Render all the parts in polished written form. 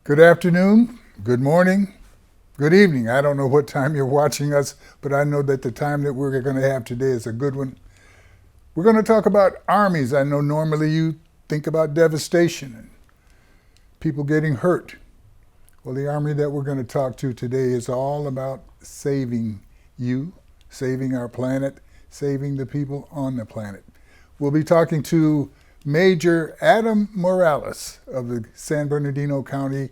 Good afternoon, good morning, good evening. I don't know what time you're watching us, but I know that the time that we're going to have today is a good one. We're going to talk about armies. I know normally you think about devastation and people getting hurt. Well, the army that we're going to talk to today is all about saving you, saving our planet, saving the people on the planet. We'll be talking to Major Adam Morales of the San Bernardino County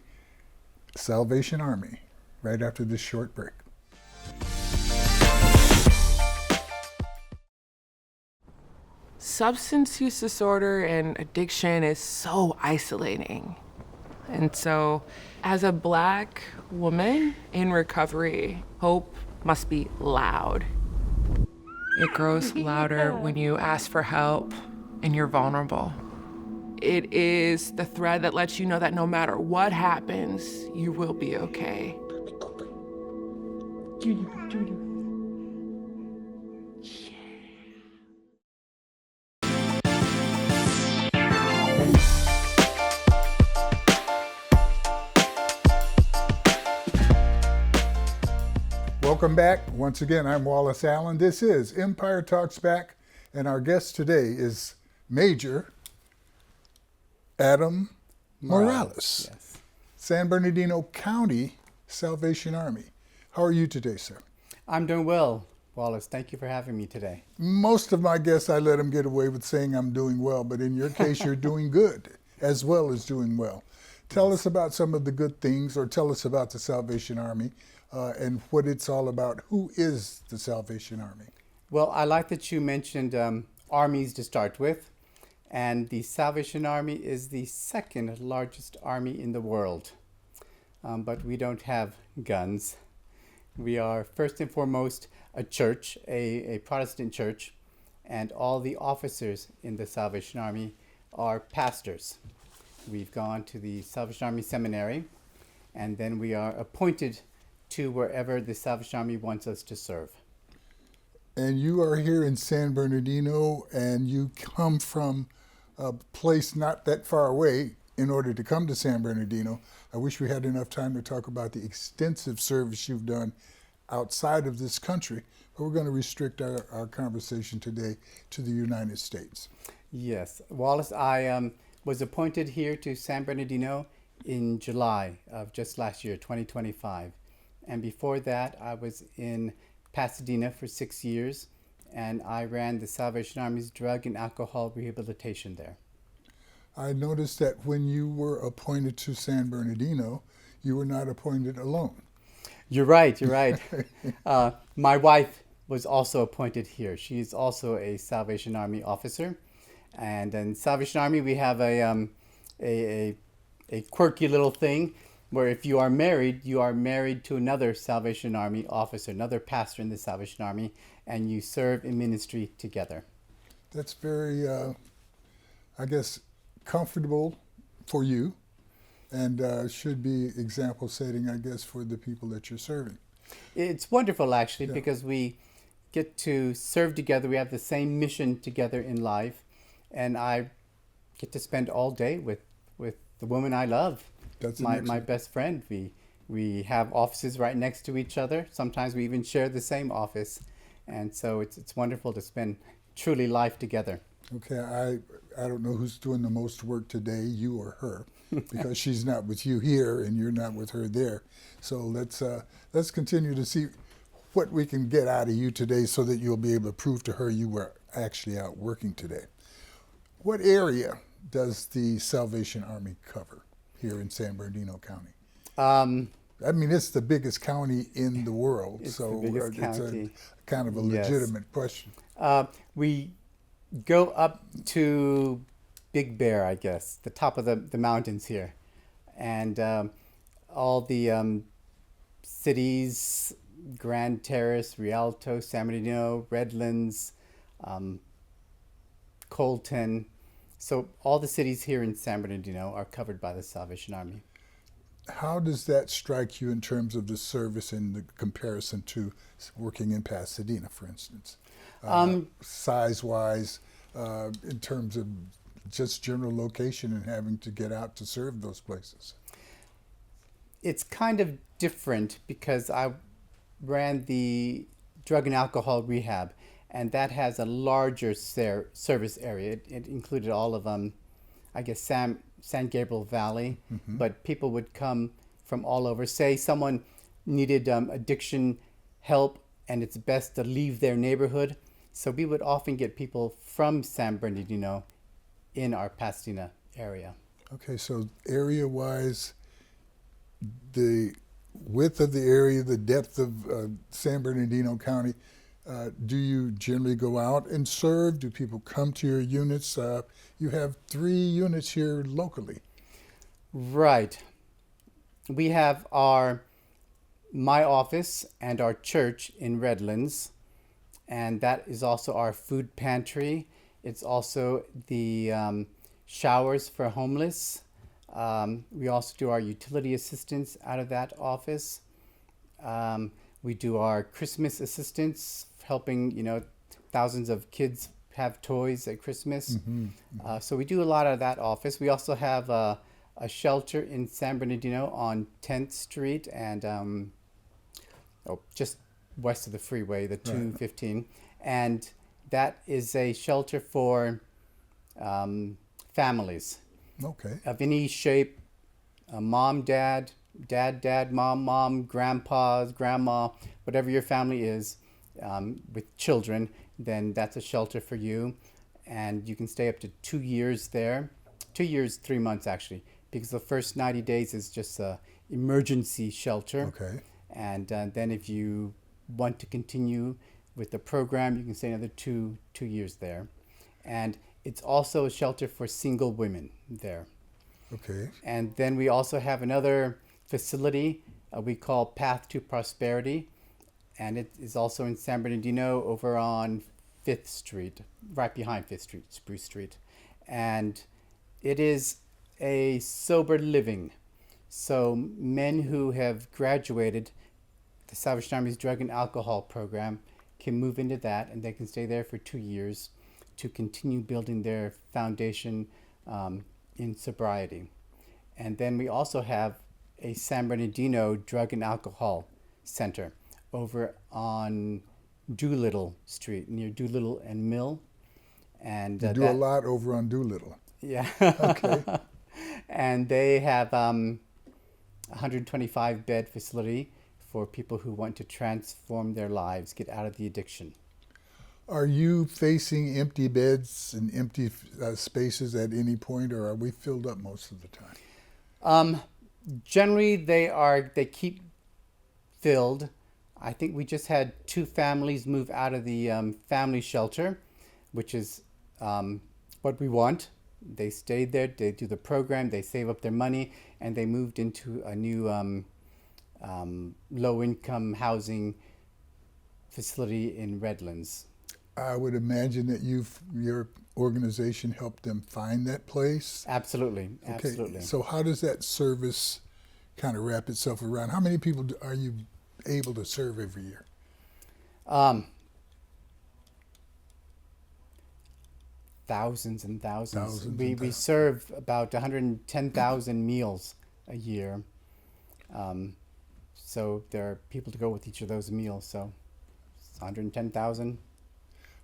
Salvation Army right after this short break. Substance use disorder and addiction is so isolating. And so, as a Black woman in recovery, hope must be loud. It grows louder when you ask for help and you're vulnerable. It is the thread that lets you know that no matter what happens, you will be okay. Junior. Welcome back. Once again, I'm Wallace Allen. This is Empire Talks Back, and our guest today is Major Adam Morales, Yes. San Bernardino County Salvation Army. How are you today, sir? I'm doing well, Wallace. Thank you for having me today. Most of my guests, I let them get away with saying I'm doing well, but in your case, you're doing good as well as doing well. Tell us about some of the good things, or tell us about the Salvation Army and what it's all about. Who is the Salvation Army? Well, I like that you mentioned armies to start with, and the Salvation Army is the second largest army in the world. But we don't have guns. We are first and foremost a church, a Protestant church, and all the officers in the Salvation Army are pastors. We've gone to the Salvation Army Seminary, and then we are appointed to wherever the Salvation Army wants us to serve. And you are here in San Bernardino, and you come from a place not that far away in order to come to San Bernardino. I wish we had enough time to talk about the extensive service you've done outside of this country, but we're going to restrict our conversation today to the United States. Yes, Wallace, I was appointed here to San Bernardino in July of just last year, 2025. And before that, I was in Pasadena for 6 years, and I ran the Salvation Army's drug and alcohol rehabilitation there. I noticed that when you were appointed to San Bernardino, you were not appointed alone. You're right. My wife was also appointed here. She is also a Salvation Army officer. And in Salvation Army, we have a quirky little thing where if you are married to another Salvation Army officer, another pastor in the Salvation Army, and you serve in ministry together. That's very, I guess, comfortable for you, and should be example setting, I guess, for the people that you're serving. It's wonderful, actually, Yeah. because we get to serve together. We have the same mission together in life, and I get to spend all day with the woman I love. That's My best friend. We have offices right next to each other. Sometimes we even share the same office, and so it's wonderful to spend truly life together. Okay, I don't know who's doing the most work today, you or her, because she's not with you here and you're not with her there. So let's continue to see what we can get out of you today so that you'll be able to prove to her you were actually out working today. What area does the Salvation Army cover here in San Bernardino County? I mean, it's the biggest county in the world, It's so the biggest it's county. a kind of a Yes. legitimate question. We go up to Big Bear, I guess, the top of the mountains here. And all the cities, Grand Terrace, Rialto, San Bernardino, Redlands, Colton. So all the cities here in San Bernardino are covered by the Salvation Army. How does that strike you in terms of the service in the comparison to working in Pasadena, for instance? Size-wise, in terms of just general location and having to get out to serve those places? It's kind of different because I ran the drug and alcohol rehab, and that has a larger service area. It included all of I guess San Gabriel Valley, but people would come from all over. Say someone needed addiction help, and it's best to leave their neighborhood. So we would often get people from San Bernardino in our Pasadena area. Okay, so area-wise, the width of the area, the depth of San Bernardino County, do you generally go out and serve? Do people come to your units? You have 3 units here locally. Right. We have my office and our church in Redlands, and that is also our food pantry. It's also the showers for homeless. We also do our utility assistance out of that office. We do our Christmas assistance, helping thousands of kids have toys at Christmas. So we do a lot of that office. We also have a shelter in San Bernardino on 10th Street and just west of the freeway, the 215. And that is a shelter for families. Okay. Of any shape, mom, dad, mom, grandpas, grandma, whatever your family is, with children, then that's a shelter for you. And you can stay up to 2 years there. 2 years, 3 months actually, because the first 90 days is just a emergency shelter. Okay. And then if you want to continue with the program, you can stay another two years there. And it's also a shelter for single women there. Okay. And then we also have another facility we call Path to Prosperity. And it is also in San Bernardino over on 5th Street, right behind 5th Street, Spruce Street. And it is a sober living. So men who have graduated the Salvation Army's drug and alcohol program can move into that, and they can stay there for 2 years to continue building their foundation in sobriety. And then we also have a San Bernardino drug and alcohol center over on Doolittle Street, near Doolittle and Mill. And You do a lot over on Doolittle. Yeah. Okay. And they have 125 bed facility for people who want to transform their lives, get out of the addiction. Are you facing empty beds and empty spaces at any point, or are we filled up most of the time? Generally, they keep filled. I think we just had 2 families move out of the family shelter, which is what we want. They stayed there, they do the program, they save up their money, and they moved into a new low-income housing facility in Redlands. I would imagine that your organization helped them find that place. Absolutely, Okay. absolutely. So how does that service kind of wrap itself around? How many people are you able to serve every year? Thousands and thousands. Thousands and We thousands. serve about 110,000 meals a year. So there are people to go with each of those meals. So it's 110,000.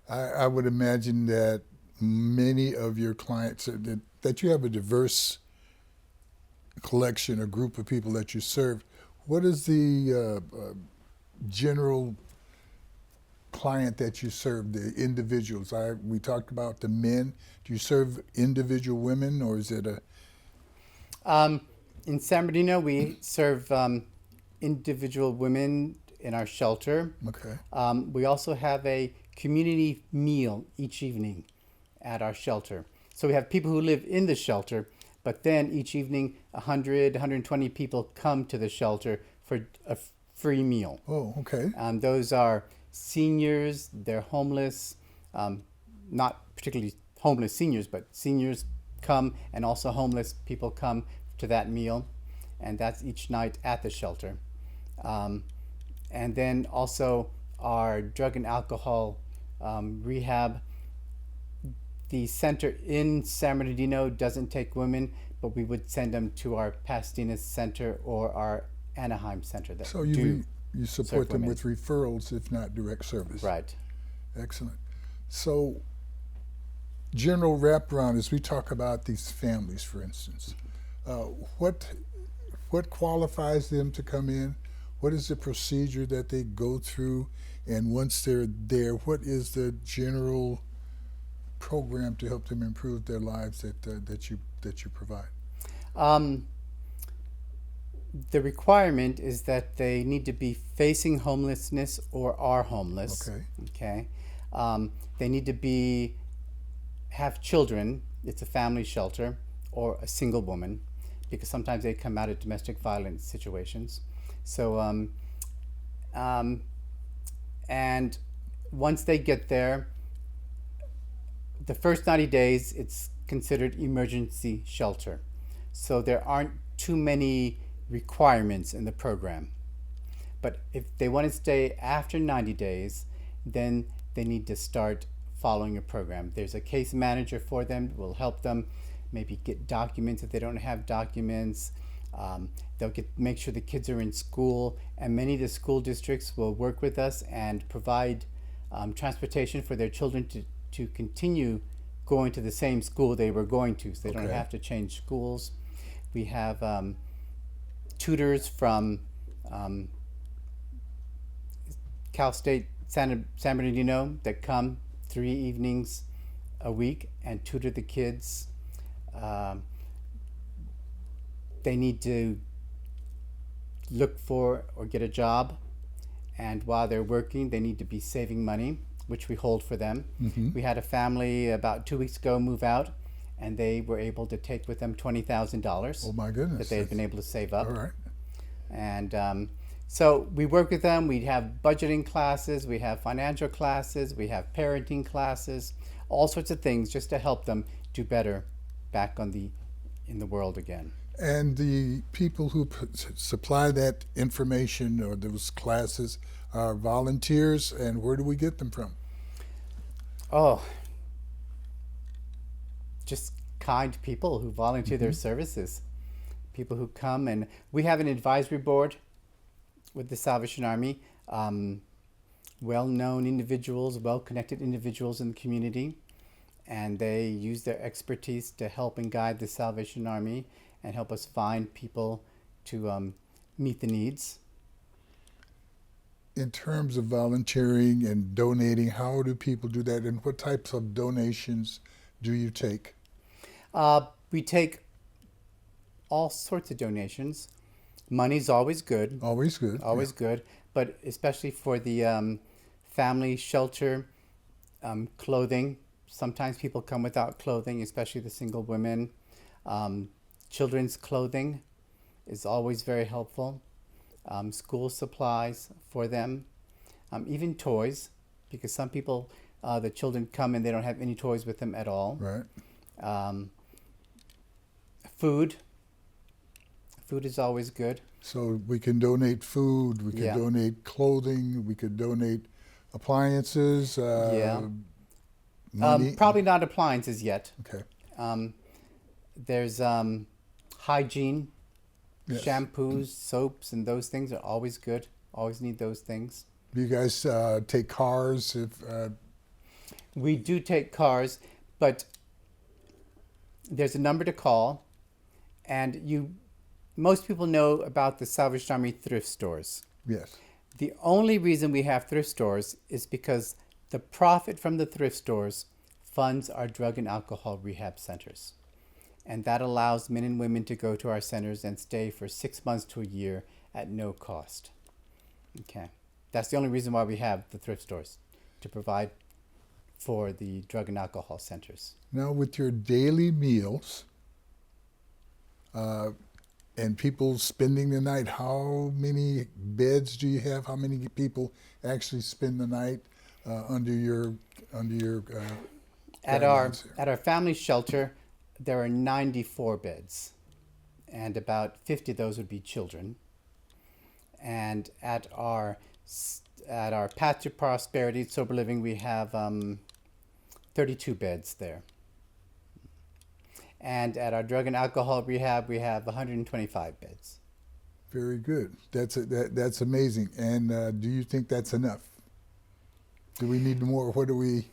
I would imagine that many of your clients, that you have a diverse collection or group of people that you serve. What is the general client that you serve, the individuals? We talked about the men. Do you serve individual women, or is it a... In San Bernardino, we serve individual women in our shelter. Okay. We also have a community meal each evening at our shelter. So we have people who live in the shelter, but then each evening 100, 120 people come to the shelter for a free meal. Oh, okay. Those are seniors, they're homeless, not particularly homeless seniors, but seniors come, and also homeless people come to that meal, and that's each night at the shelter. And then also our drug and alcohol rehab. The center in San Bernardino doesn't take women, but we would send them to our Pasadena center or our Anaheim Center that So do you serve support them women. with referrals, if not direct service. Right. Excellent. So general wraparound as we talk about these families, for instance, uh, what what qualifies them to come in? What is the procedure that they go through? And once they're there, what is the general program to help them improve their lives that you provide? Um, the requirement is that they need to be facing homelessness or are homeless. Okay. Okay. They need to be have children. It's a family shelter or a single woman, because sometimes they come out of domestic violence situations. So, um, and once they get there, the first 90 days, it's considered emergency shelter. So there aren't too many requirements in the program. But if they want to stay after 90 days, then they need to start following a program. There's a case manager for them who will help them maybe get documents if they don't have documents. They'll make sure the kids are in school, and many of the school districts will work with us and provide transportation for their children to continue going to the same school they were going to, so they don't Okay. have to change schools. We have tutors from Cal State San Bernardino that come 3 evenings a week and tutor the kids. Um, they need to look for or get a job, and while they're working, they need to be saving money, which we hold for them. Mhm. We had a family about 2 weeks ago move out, and they were able to take with them $20,000 Oh my goodness. that they had been able to save up. All right. And so we work with them. We have budgeting classes, we have financial classes, we have parenting classes, all sorts of things just to help them do better back in the world again. And the people who supply that information or those classes are volunteers, and where do we get them from? Oh, just kind people who volunteer their services. People who come, and we have an advisory board with the Salvation Army. Well-known individuals, well-connected individuals in the community, and they use their expertise to help and guide the Salvation Army and help us find people to meet the needs. In terms of volunteering and donating, how do people do that, and what types of donations do you take? We take all sorts of donations. Money's always good. Always good. Always good, but especially for the family shelter, clothing. Sometimes people come without clothing, especially the single women. Children's clothing is always very helpful. School supplies for them, even toys, because some people, the children come and they don't have any toys with them at all. Right. Food. Food is always good. So we can donate food, we can Yeah. donate clothing, we could donate appliances, Yeah. money. Probably not appliances yet. Okay. There's hygiene, Yes. shampoos, soaps, and those things are always good. Always need those things. Do you guys take cars? If We do take cars, but there's a number to call, and most people know about the Salvation Army thrift stores. yes. The only reason we have thrift stores is because the profit from the thrift stores funds our drug and alcohol rehab centers. And that allows men and women to go to our centers and stay for 6 months to a year at no cost. Okay. That's the only reason why we have the thrift stores, to provide for the drug and alcohol centers. Now, with your daily meals and people spending the night, how many beds do you have? How many people actually spend the night under your At guidelines here? our family shelter, there are 94 beds, and about 50 of those would be children. And at our Path to Prosperity Sober Living, we have 32 beds there. And at our drug and alcohol rehab, we have 125 beds. Very good. That's amazing. And do you think that's enough? Do we need more? What do we?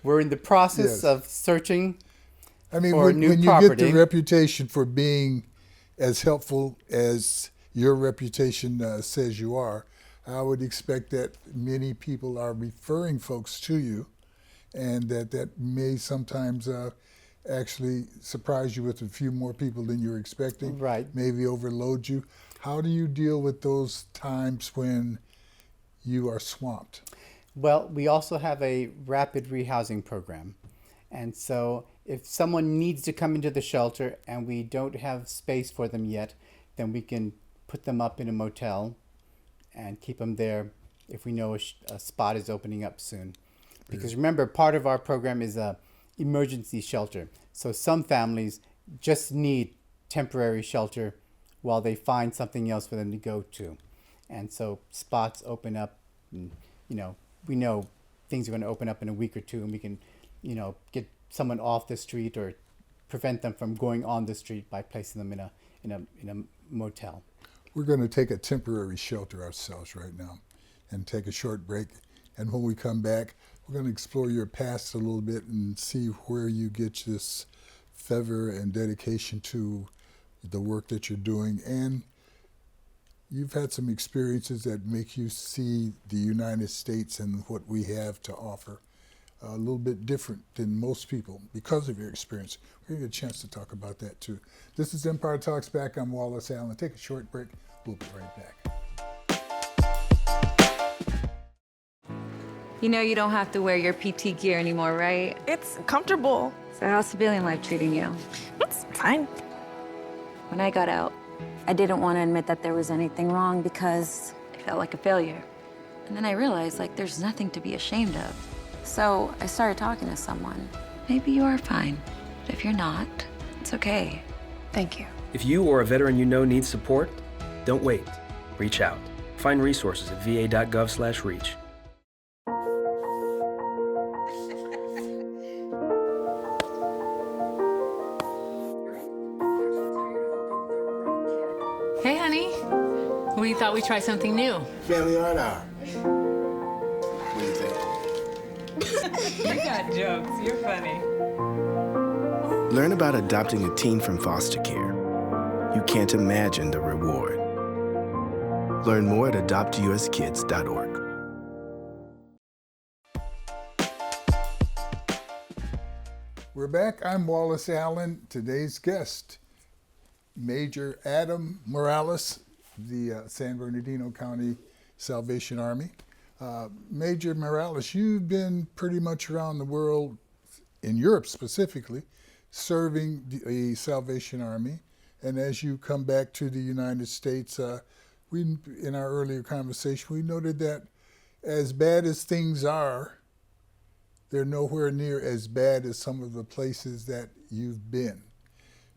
We're in the process Yes. of searching I mean, for new when you get the property. reputation for being as helpful as your reputation says you are, I would expect that many people are referring folks to you, and that may sometimes actually surprise you with a few more people than you're expecting, Right. maybe overload you. How do you deal with those times when you are swamped? Well, we also have a rapid rehousing program. And so if someone needs to come into the shelter and we don't have space for them yet, then we can put them up in a motel and keep them there if we know a spot is opening up soon. Because remember, part of our program is a emergency shelter. So some families just need temporary shelter while they find something else for them to go to. And so spots open up, and, we know things are going to open up in a week or two, and we can, get someone off the street or prevent them from going on the street by placing them in a motel. We're going to take a temporary shelter ourselves right now and take a short break. And when we come back, we're going to explore your past a little bit and see where you get this fervor and dedication to the work that you're doing. And you've had some experiences that make you see the United States and what we have to offer a little bit different than most people because of your experience. We're going to get a chance to talk about that too. This is Empire Talks Back. I'm Wallace Allen. Take a short break. We'll be right back. You know you don't have to wear your PT gear anymore, right? It's comfortable. So how's civilian life treating you? It's fine. When I got out, I didn't want to admit that there was anything wrong because I felt like a failure. And then I realized, there's nothing to be ashamed of. So I started talking to someone. Maybe you are fine, but if you're not, it's okay. Thank you. If you or a veteran you know needs support, don't wait. Reach out. Find resources at va.gov/reach. Hey, honey. We thought we'd try something new. Family art hour. What do you think? You got jokes. You're funny. Learn about adopting a teen from foster care. You can't imagine the reward. Learn more at adoptuskids.org. We're back. I'm Wallace Allen. Today's guest, Major Adam Morales, the San Bernardino County Salvation Army. Major Morales, you've been pretty much around the world, in Europe specifically, serving the Salvation Army. And as you come back to the United States, in our earlier conversation, we noted that as bad as things are, they're nowhere near as bad as some of the places that you've been.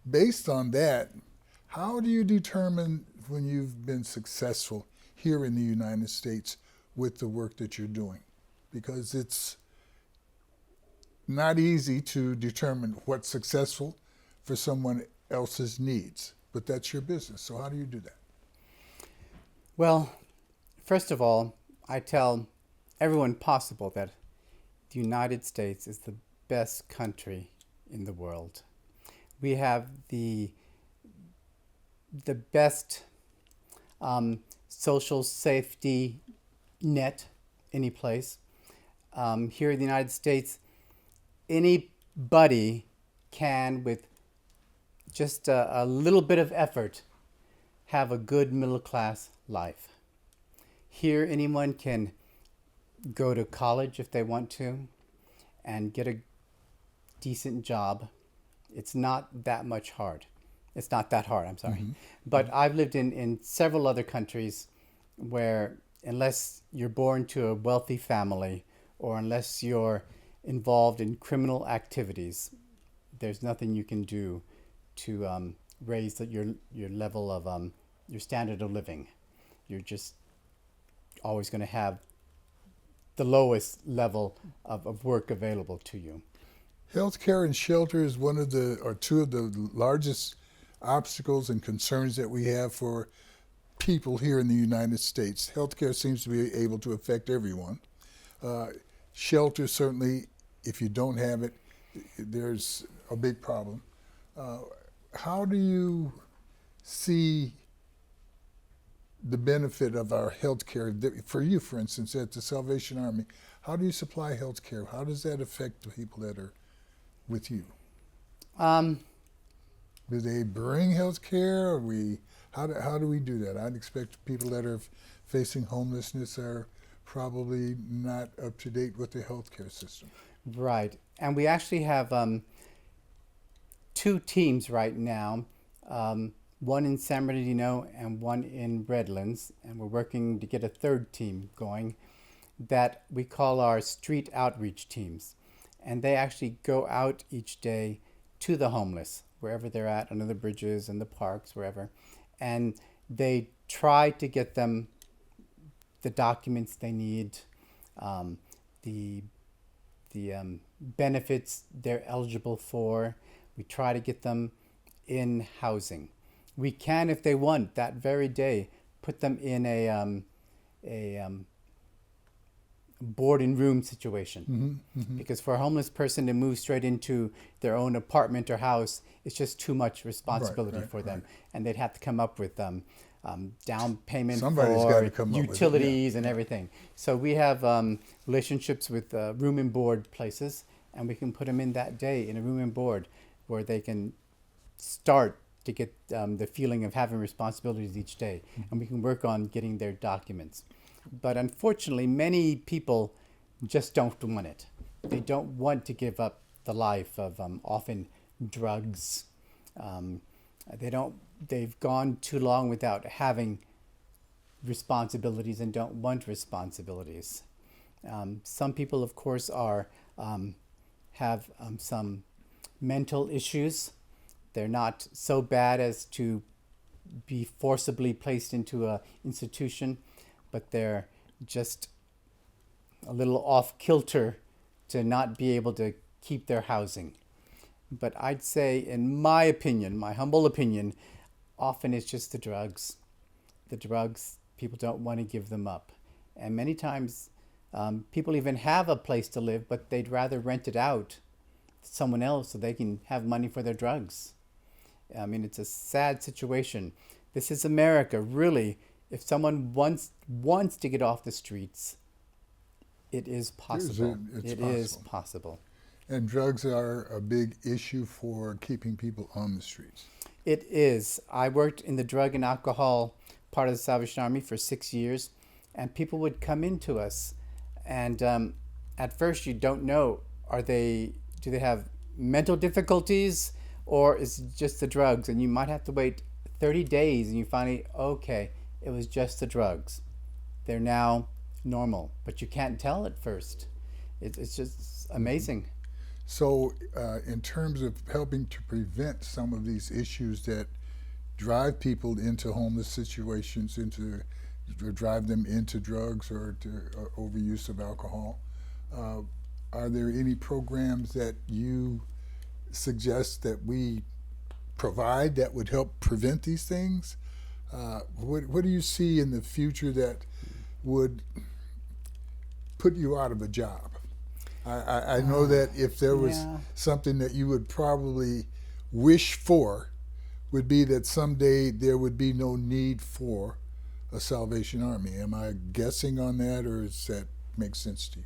Based on that, how do you determine when you've been successful here in the United States with the work that you're doing? Because it's not easy to determine what's successful for someone else's needs, but that's your business. So how do you do that? Well, first of all, I tell everyone possible that the United States is the best country in the world. We have the best social safety net any place. Here in the United States, anybody can, with just a little bit of effort, have a good middle class life. Here, anyone can go to college if they want to and get a decent job. It's not that much hard. It's not that hard, I'm sorry. Mm-hmm. But I've lived in several other countries where unless you're born to a wealthy family or unless you're involved in criminal activities, there's nothing you can do to raise your level of your standard of living. You're just always going to have the lowest level of work available to you. Healthcare and shelter is one of the, or two of the largest obstacles and concerns that we have for people here in the United States. Healthcare seems to be able to affect everyone. Shelter, certainly, if you don't have it, there's a big problem. How do you see the benefit of our health care? For you, for instance, at the Salvation Army, how do you supply health care? How does that affect the people that are with you? Do they bring health care? How do we do that? I'd expect people that are facing homelessness are probably not up to date with the healthcare system. Right. And we actually have two teams right now, one in San Bernardino and one in Redlands, and we're working to get a third team going that we call our street outreach teams. And they actually go out each day to the homeless, wherever they're at, under the bridges and the parks, wherever. And they try to get them the documents they need, the benefits they're eligible for. We try to get them in housing. We can, if they want, that very day, put them in a board and room situation. Because for a homeless person to move straight into their own apartment or house, it's just too much responsibility for them. And they'd have to come up with down payment Somebody's gotta for come up with it, utilities and everything. So we have relationships with room and board places, and we can put them in that day in a room and board where they can start to get the feeling of having responsibilities each day. And we can work on getting their documents. But unfortunately, many people just don't want it. They don't want to give up the life of often drugs. They've gone too long without having responsibilities and don't want responsibilities. Some people, of course, have some mental issues. They're not so bad as to be forcibly placed into an institution, but they're just a little off kilter to not be able to keep their housing. But I'd say, in my opinion, my humble opinion, often it's just the drugs. The drugs, people don't want to give them up. And many times people even have a place to live, but they'd rather rent it out to someone else so they can have money for their drugs. I mean, it's a sad situation. This is America, really. If someone wants to get off the streets, it is possible. It is possible. And drugs are a big issue for keeping people on the streets. It is. I worked in the drug and alcohol part of the Salvation Army for 6 years, and people would come into us, and at first you don't know, do they have mental difficulties, or is it just the drugs? And you might have to wait 30 days, and you finally, okay, it was just the drugs. They're now normal, but you can't tell at first. It's just amazing. So in terms of helping to prevent some of these issues that drive people into homeless situations, drive them into drugs or to overuse of alcohol, are there any programs that you suggest that we provide that would help prevent these things? What do you see in the future that would put you out of a job? I know that if there was something that you would probably wish for, would be that someday there would be no need for a Salvation Army. Am I guessing on that, or does that make sense to you?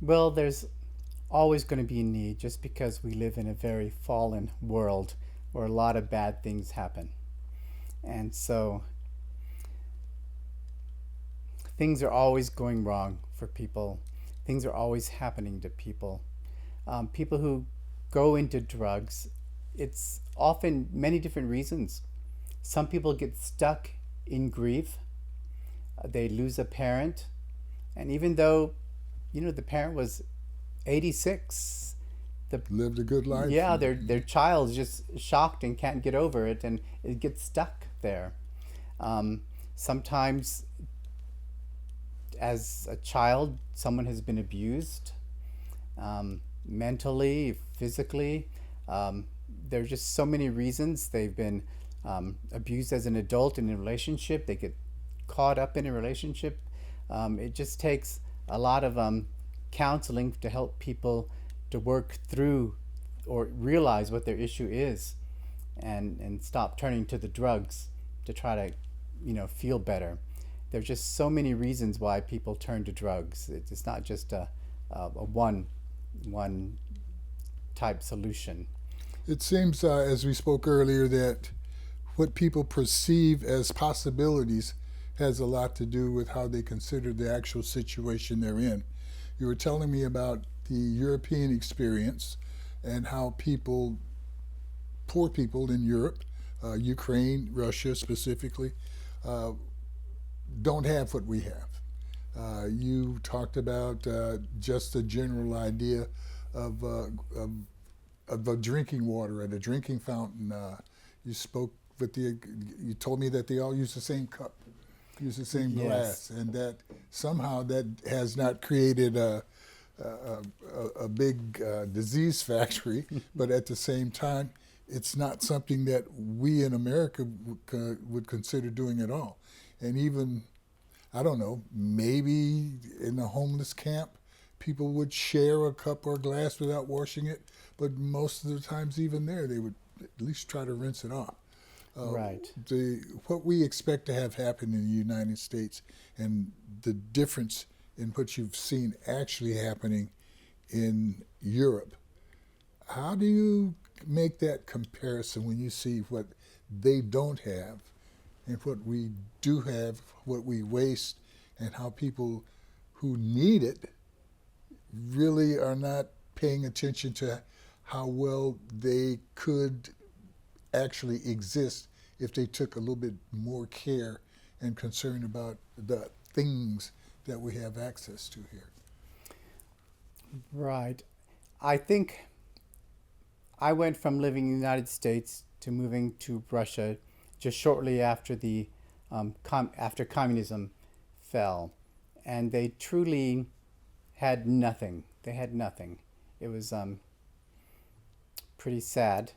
Well, there's always going to be a need, just because we live in a very fallen world where a lot of bad things happen. And so things are always going wrong for people. Things are always happening to people. People who go into drugs, it's often many different reasons. Some people get stuck in grief. They lose a parent. And even though, the parent was 86, lived a good life. Yeah, their child's just shocked and can't get over it, and it gets stuck there. Sometimes, as a child, someone has been abused, mentally, physically. there's just so many reasons. They've been abused as an adult in a relationship. They get caught up in a relationship. It just takes a lot of counseling to help people to work through or realize what their issue is, and stop turning to the drugs to try to feel better. There's just so many reasons why people turn to drugs. It's not just a one type solution. It seems, as we spoke earlier, that what people perceive as possibilities has a lot to do with how they consider the actual situation they're in. You were telling me about the European experience and how poor people in Europe, Ukraine, Russia specifically, don't have what we have. You talked about just a general idea of the drinking water at a drinking fountain. You spoke with you told me that they all use the same cup, use the same glass, and that somehow that has not created a big disease factory, but at the same time, it's not something that we in America would consider doing at all. And even, I don't know, maybe in a homeless camp, people would share a cup or glass without washing it, but most of the times even there, they would at least try to rinse it off. Right. What we expect to have happen in the United States and the difference in what you've seen actually happening in Europe, how do you make that comparison when you see what they don't have and what we do have, what we waste, and how people who need it really are not paying attention to how well they could actually exist if they took a little bit more care and concern about the things that we have access to here? Right. I think I went from living in the United States to moving to Russia just shortly after the after communism fell, and they truly had nothing. They had nothing. It was pretty sad.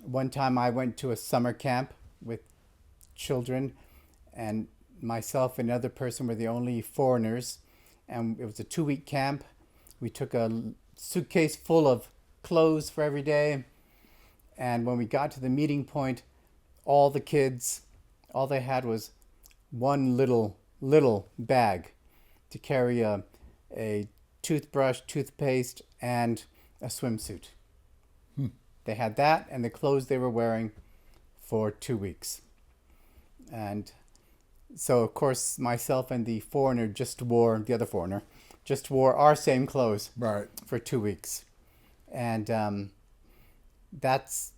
One time I went to a summer camp with children, and myself and another person were the only foreigners, and it was a 2-week camp. We took a suitcase full of clothes for every day, and when we got to the meeting point, all the kids, all they had was one little bag to carry a toothbrush, toothpaste, and a swimsuit. They had that and the clothes they were wearing for 2 weeks. And so, of course, myself and the other foreigner, just wore our same clothes for 2 weeks. And that's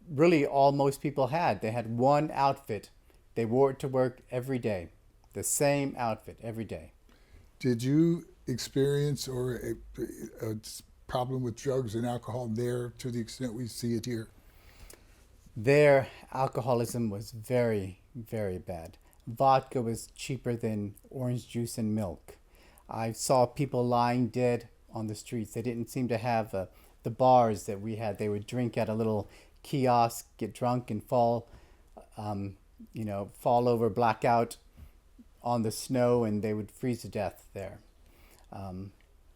really all most people had. They had one outfit. They wore it to work every day, the same outfit every day. Did you experience a problem with drugs and alcohol there to the extent we see it here? Their alcoholism was very, very bad. Vodka was cheaper than orange juice and milk. I saw people lying dead on the streets. They didn't seem to have the bars that we had. They would drink at a little kiosk, get drunk, and fall over, black out on the snow, and they would freeze to death there.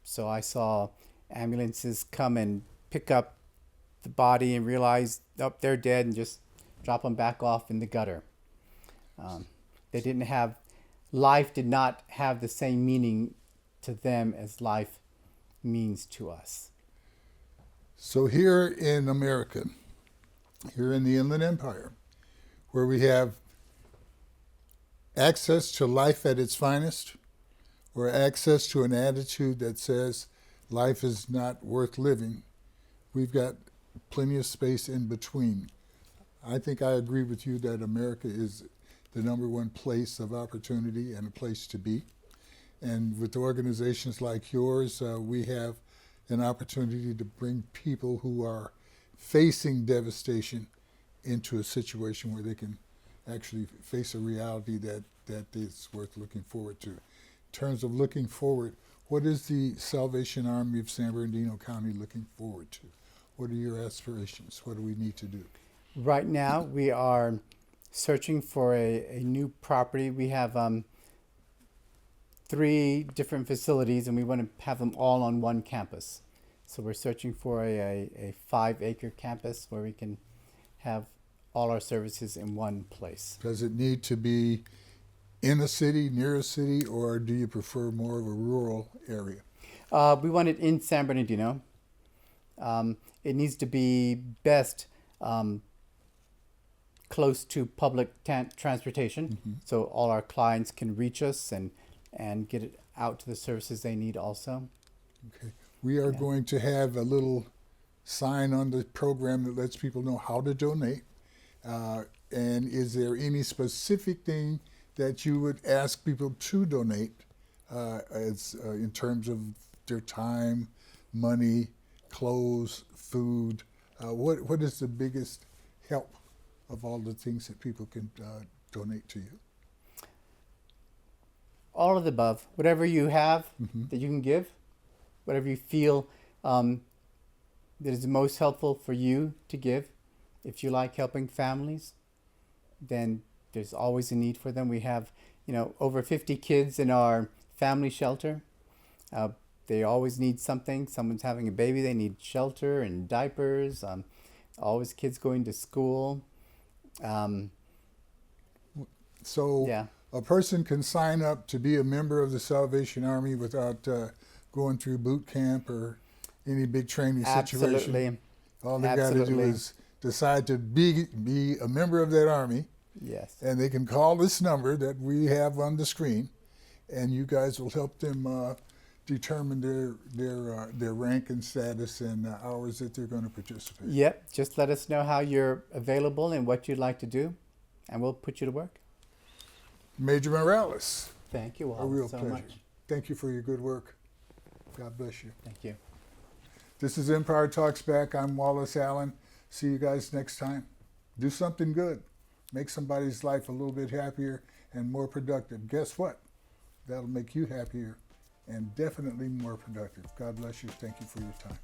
So I saw ambulances come and pick up the body and realize, they're dead, and just drop them back off in the gutter. Life did not have the same meaning to them as life means to us. So here in America, here in the Inland Empire, where we have access to life at its finest, or access to an attitude that says life is not worth living, we've got plenty of space in between. I think I agree with you that America is the number one place of opportunity and a place to be. And with organizations like yours, we have an opportunity to bring people who are facing devastation into a situation where they can actually face a reality that is worth looking forward to. In terms of looking forward, what is the Salvation Army of San Bernardino County looking forward to? What are your aspirations? What do we need to do? Right now, we are searching for a new property. We have 3 different facilities, and we want to have them all on one campus. So we're searching for a 5-acre campus where we can have all our services in one place. Does it need to be in a city, near a city, or do you prefer more of a rural area? We want it in San Bernardino. It needs to be best close to public transportation, so all our clients can reach us and get it out to the services they need also. Okay. We are going to have a little sign on the program that lets people know how to donate. And is there any specific thing that you would ask people to donate as in terms of their time, money, clothes, food? What is the biggest help of all the things that people can donate to you? All of the above. Whatever you have that you can give, whatever you feel that is most helpful for you to give. If you like helping families, then there's always a need for them. We have, over 50 kids in our family shelter. They always need something. Someone's having a baby, they need shelter and diapers. Always kids going to school. So Yeah. a person can sign up to be a member of the Salvation Army without going through boot camp or any big training situation. Absolutely. All they got to do Absolutely. is decide to be a member of that army, Yes. and they can call this number that we have on the screen, and you guys will help them determine their rank and status and hours that they're going to participate. Yep. Just let us know how you're available and what you'd like to do, and we'll put you to work. Major Morales, Thank you all a real so pleasure. much. Thank you for your good work. God bless you. Thank you. This is Empire Talks Back. I'm Wallace Allen. See you guys next time. Do something good. Make somebody's life a little bit happier and more productive. Guess what? That'll make you happier and definitely more productive. God bless you. Thank you for your time.